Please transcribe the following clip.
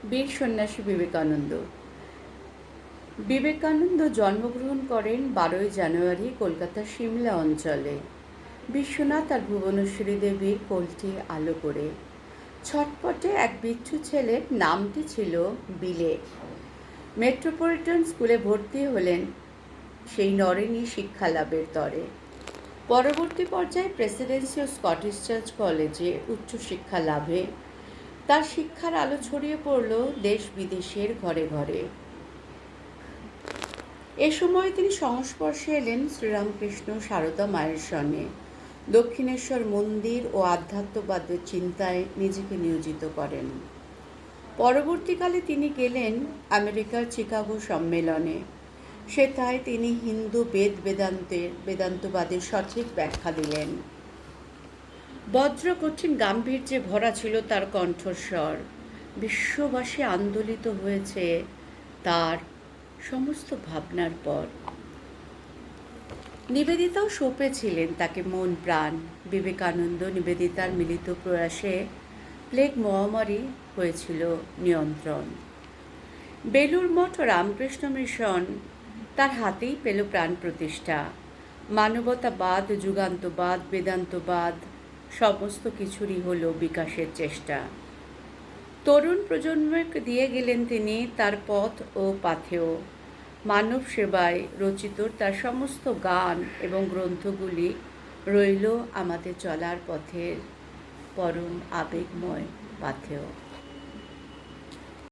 বীর সন্ন্যাসী বিবেকানন্দ। বিবেকানন্দ জন্মগ্রহণ করেন 12 জানুয়ারি কলকাতার সিমলা অঞ্চলে বিশ্বনাথ আর ভুবনেশ্বরী দেবীর কোলটি আলো করে। ছটপটে এক বিচ্ছু ছেলের নামটি ছিল বিলে। মেট্রোপলিটন স্কুলে ভর্তি হলেন সেই নরেনই শিক্ষা লাভের তরে। পরবর্তী পর্যায়ে প্রেসিডেন্সি ও স্কটিশ চার্চ কলেজে উচ্চশিক্ষা লাভে তার শিক্ষার আলো ছড়িয়ে পড়ল দেশ বিদেশের ঘরে ঘরে। এ সময় তিনি সংস্পর্শে এলেন শ্রীরামকৃষ্ণ সারদা মায়ের সঙ্গে। দক্ষিণেশ্বর মন্দির ও আধ্যাত্মবাদের চিন্তায় নিজেকে নিয়োজিত করেন। পরবর্তীকালে তিনি গেলেন আমেরিকার চিকাগো সম্মেলনে। সেথায় তিনি হিন্দু বেদান্তবাদের সঠিক ব্যাখ্যা দিলেন। বজ্র কঠিন গাম্ভীর্যে ভরা ছিল তার কণ্ঠস্বর। বিশ্ববাসী আন্দোলিত হয়েছে তার সমস্ত ভাবনার পর। নিবেদিতাও সঁপেছিলেন তাকে মন প্রাণ। বিবেকানন্দ নিবেদিতার মিলিত প্রয়াসে প্লেগ মহামারী হয়েছিল নিয়ন্ত্রণ। বেলুর মঠ ও রামকৃষ্ণ মিশন তার হাতেই পেল প্রাণ প্রতিষ্ঠা। মানবতাবাদ, যুগান্তবাদ, বেদান্তবাদ সমস্ত কিছুরই হলো বিকাশের চেষ্টা। তরুণ প্রজন্মকে দিয়ে গেলেন তিনি তার পথ ও পাথেয়। মানব সেবায় রচিত তার সমস্ত গান এবং গ্রন্থগুলি রইল আমাদের চলার পথের পরম আবেগময় পাথেয়।